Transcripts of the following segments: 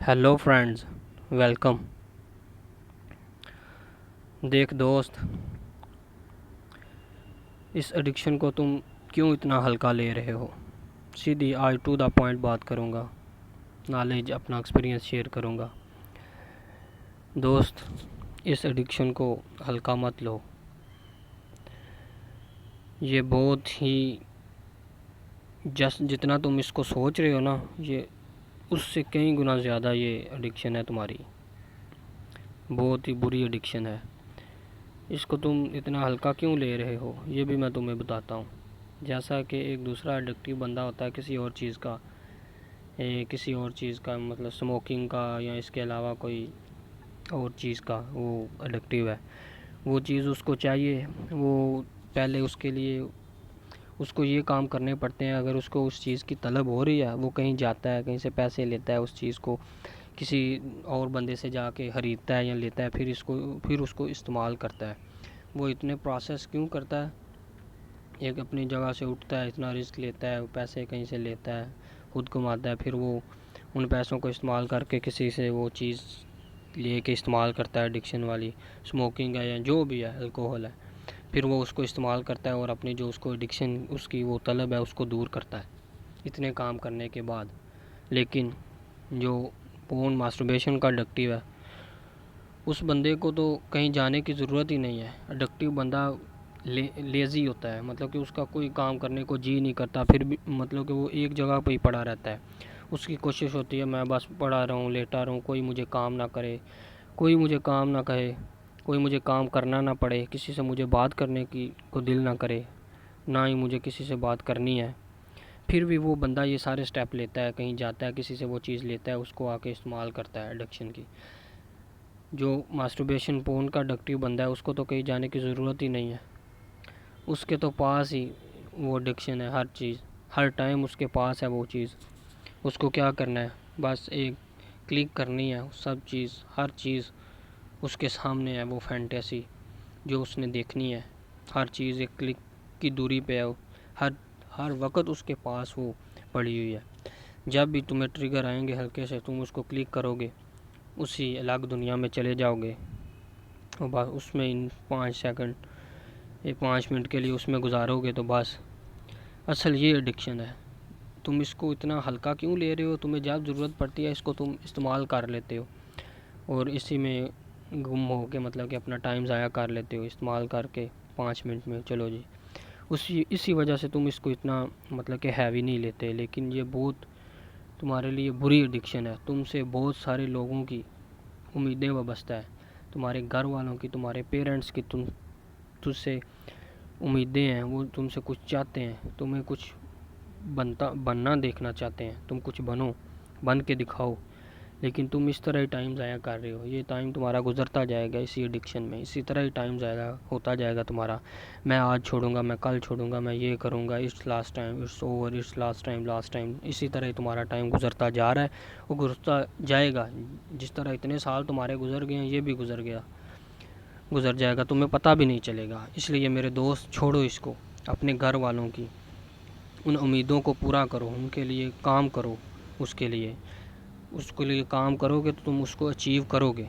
Hello friends, welcome. देख दोस्त, इस एडिक्शन को तुम क्यों इतना हल्का ले रहे हो। सीधी आज टू द पॉइंट बात करूँगा, नॉलेज अपना एक्सपीरियंस शेयर करूँगा। दोस्त, इस एडिक्शन को हल्का मत लो। ये बहुत ही जितना तुम इसको सोच रहे हो ना, ये उससे कई गुना ज़्यादा ये एडिक्शन है तुम्हारी। बहुत ही बुरी एडिक्शन है। इसको तुम इतना हल्का क्यों ले रहे हो, ये भी मैं तुम्हें बताता हूँ। जैसा कि एक दूसरा एडिक्टिव बंदा होता है किसी और चीज़ का, मतलब स्मोकिंग का या इसके अलावा कोई और चीज़ का, वो एडिक्टिव है। वो चीज़ उसको चाहिए, वो पहले उसके लिए उसको ये काम करने पड़ते हैं। अगर उसको उस चीज़ की तलब हो रही है, वो कहीं जाता है, कहीं से पैसे लेता है, उस चीज़ को किसी और बंदे से जाके ख़रीदता है या लेता है, फिर उसको इस्तेमाल करता है। वो इतने प्रोसेस क्यों करता है? एक अपनी जगह से उठता है, इतना रिस्क लेता है, पैसे कहीं से लेता है, खुद कमाता है, फिर वो उन पैसों को इस्तेमाल करके किसी से वो चीज़ ले के इस्तेमाल करता है। एडिक्शन वाली स्मोकिंग है या जो भी है, अल्कोहल है, फिर वो उसको इस्तेमाल करता है और अपनी जो उसको एडिक्शन, उसकी वो तलब है, उसको दूर करता है इतने काम करने के बाद। लेकिन जो पोर्न मास्टरबेशन का एडिक्टिव है, उस बंदे को तो कहीं जाने की ज़रूरत ही नहीं है। एडिक्टिव बंदा लेज़ी होता है, मतलब कि उसका कोई काम करने को जी नहीं करता, फिर भी मतलब कि वो एक जगह पर ही पड़ा रहता है। उसकी कोशिश होती है मैं बस पड़ा रहूँ, लेटा रहूँ, कोई मुझे काम ना करे, कोई मुझे काम ना कहे, कोई मुझे काम करना ना पड़े, किसी से मुझे बात करने की को दिल ना करे, ना ही मुझे किसी से बात करनी है। फिर भी वो बंदा ये सारे स्टेप लेता है, कहीं जाता है, किसी से वो चीज़ लेता है, उसको आके इस्तेमाल करता है एडिक्शन की। जो मास्टरबेशन पोर्न का एडिक्टिव बंदा है, उसको तो कहीं जाने की ज़रूरत ही नहीं है। उसके तो पास ही वो एडिक्शन है, हर चीज़ हर टाइम उसके पास है वो चीज़। उसको क्या करना है, बस एक क्लिक करनी है, सब चीज़ हर चीज़ उसके सामने है। वो फैंटेसी जो उसने देखनी है, हर चीज़ एक क्लिक की दूरी पे है। हर हर वक्त उसके पास वो पड़ी हुई है। जब भी तुम्हें ट्रिगर आएंगे हल्के से, तुम उसको क्लिक करोगे, उसी अलग दुनिया में चले जाओगे और बस उसमें इन 5 सेकंड, 5 मिनट के लिए उसमें गुजारोगे तो बस। असल ये एडिक्शन है। तुम इसको इतना हल्का क्यों ले रहे हो? तुम्हें जब ज़रूरत पड़ती है इसको तुम इस्तेमाल कर लेते हो और इसी में गुम हो के, मतलब कि अपना टाइम ज़ाया कर लेते हो इस्तेमाल करके। 5 मिनट में चलो जी, इसी वजह से तुम इसको इतना मतलब कि हैवी नहीं लेते। लेकिन ये बहुत तुम्हारे लिए बुरी एडिक्शन है। तुमसे बहुत सारे लोगों की उम्मीदें वाबस्ता है, तुम्हारे घर वालों की, तुम्हारे पेरेंट्स की, तुझसे उम्मीदें हैं। वो तुमसे कुछ चाहते हैं, तुम्हें कुछ बनना देखना चाहते हैं, तुम कुछ बन के दिखाओ। लेकिन तुम इस तरह ही टाइम ज़ाया कर रहे हो। ये टाइम तुम्हारा गुजरता जाएगा इसी एडिक्शन में, इसी तरह ही टाइम ज़ाया होता जाएगा तुम्हारा। मैं आज छोड़ूंगा, मैं कल छोड़ूंगा, मैं ये करूँगा, it's last time, it's over, it's last time. इसी तरह ही तुम्हारा टाइम गुजरता जा रहा है और गुजरता जाएगा। जिस तरह इतने साल तुम्हारे गुजर गए हैं, ये भी गुजर जाएगा, तुम्हें पता भी नहीं चलेगा। इसलिए मेरे दोस्त, छोड़ो इसको। अपने घर वालों की उन उम्मीदों को पूरा करो, उनके लिए काम करो। उसके लिए काम करोगे तो तुम उसको अचीव करोगे।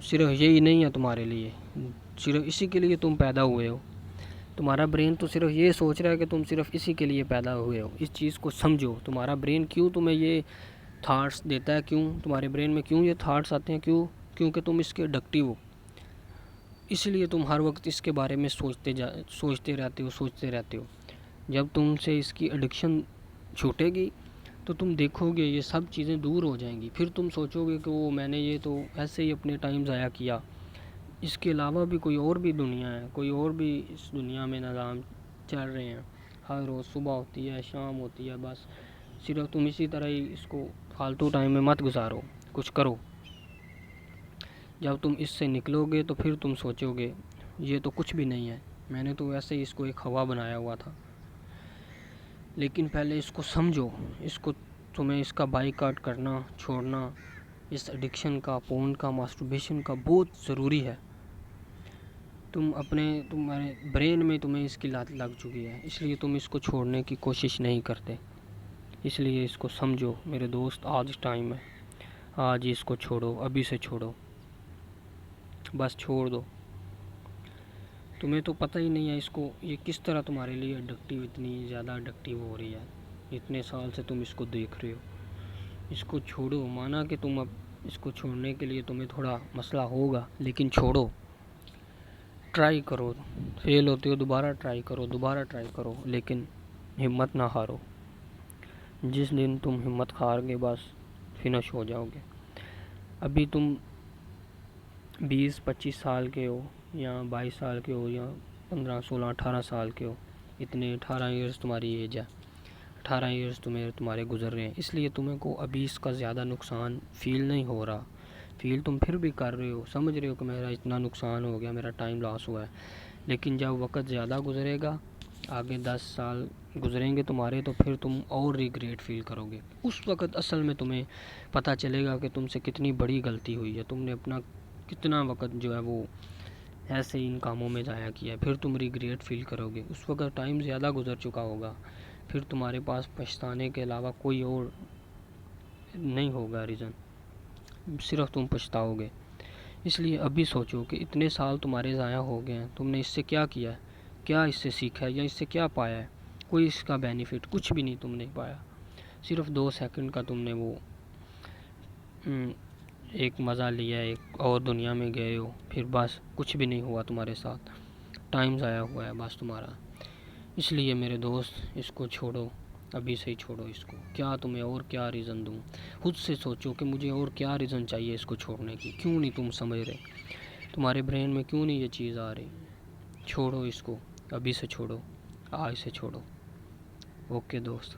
सिर्फ यही नहीं है तुम्हारे लिए, सिर्फ इसी के लिए तुम पैदा हुए हो। तुम्हारा ब्रेन तो सिर्फ ये सोच रहा है कि तुम सिर्फ इसी के लिए पैदा हुए हो। इस चीज़ को समझो। तुम्हारा ब्रेन क्यों तुम्हें ये थाट्स देता है, क्यों तुम्हारे ब्रेन में क्यों ये थाट्स आते हैं, क्योंकि तुम इसके एडिक्टिव हो। इसलिए तुम हर वक्त इसके बारे में सोचते रहते हो। जब तुमसे इसकी एडिक्शन छूटेगी तो तुम देखोगे ये सब चीज़ें दूर हो जाएंगी। फिर तुम सोचोगे कि वो मैंने ये तो ऐसे ही अपने टाइम ज़ाया किया, इसके अलावा भी कोई और भी दुनिया है, कोई और भी इस दुनिया में निज़ाम चल रहे हैं। हर रोज़ सुबह होती है, शाम होती है, बस सिर्फ तुम इसी तरह ही इसको फालतू टाइम में मत गुजारो, कुछ करो। जब तुम इससे निकलोगे तो फिर तुम सोचोगे ये तो कुछ भी नहीं है, मैंने तो वैसे ही इसको एक हवा बनाया हुआ था। लेकिन पहले इसको समझो। इसको तुम्हें इसका बाइकआउट करना, छोड़ना, इस एडिक्शन का, पोर्न का, मास्टरबेशन का बहुत ज़रूरी है। तुम्हारे ब्रेन में तुम्हें इसकी लत लग चुकी है, इसलिए तुम इसको छोड़ने की कोशिश नहीं करते। اس لیے اس کو سمجھو میرے دوست، آج ٹائم ہے، آج اس کو چھوڑو، ابھی سے چھوڑو، بس چھوڑ دو۔ تمہیں تو پتہ ہی نہیں ہے اس کو یہ کس طرح تمہارے لیے اڈکٹیو، اتنی زیادہ اڈکٹیو ہو رہی ہے۔ اتنے سال سے تم اس کو دیکھ رہے ہو، اس کو چھوڑو۔ مانا کہ تم اب اس کو چھوڑنے کے لیے تمہیں تھوڑا مسئلہ ہوگا، لیکن چھوڑو، ٹرائی کرو، فیل ہوتے ہو دوبارہ ٹرائی کرو، دوبارہ ٹرائی کرو، لیکن ہمت نہ ہارو۔ جس دن تم ہمت ہار گے بس فنش ہو جاؤ گے۔ ابھی تم 20-25 سال کے ہو، یا 22 سال کے ہو، یا 15 16 18 سال کے ہو، اتنے 18 ایئرس تمہاری ایج ہے، 18 ایئرس تمہارے گزر رہے ہیں، اس لیے تمہیں کو ابھی اس کا زیادہ نقصان فیل نہیں ہو رہا۔ فیل تم پھر بھی کر رہے ہو، سمجھ رہے ہو کہ میرا اتنا نقصان ہو گیا، میرا ٹائم لاس ہوا ہے، لیکن جب وقت زیادہ گزرے گا، آگے 10 سال گزریں گے تمہارے، تو پھر تم اور ریگریٹ فیل کرو گے۔ اس وقت اصل میں تمہیں پتہ چلے گا کہ تم سے کتنی بڑی غلطی ہوئی ہے، تم نے اپنا کتنا وقت جو ہے وہ ایسے ان کاموں میں ضائع کیا ہے، پھر تم ریگریٹ فیل کرو گے۔ اس وقت ٹائم زیادہ گزر چکا ہوگا، پھر تمہارے پاس پچھتانے کے علاوہ کوئی اور نہیں ہوگا ریزن، صرف تم پچھتاؤ گے۔ اس لیے ابھی سوچو کہ اتنے سال تمہارے ضائع ہو گئے ہیں، تم نے اس سے کیا کیا ہے، کیا اس سے سیکھا ہے، یا اس سے کیا پایا ہے؟ کوئی اس کا بینیفٹ کچھ بھی نہیں تم نے پایا، صرف 2 سیکنڈ کا تم نے وہ ایک مزہ لیا، ایک اور دنیا میں گئے ہو، پھر بس کچھ بھی نہیں ہوا تمہارے ساتھ، ٹائم ضائع ہوا ہے بس تمہارا۔ اس لیے میرے دوست اس کو چھوڑو، ابھی سے ہی چھوڑو اس کو۔ کیا تمہیں اور کیا ریزن دوں؟ خود سے سوچو کہ مجھے اور کیا ریزن چاہیے اس کو چھوڑنے کی، کیوں نہیں تم سمجھ رہے، تمہارے برین میں کیوں نہیں یہ چیز آ رہی؟ چھوڑو اس کو، ابھی سے چھوڑو، آج سے چھوڑو۔ اوکے دوست۔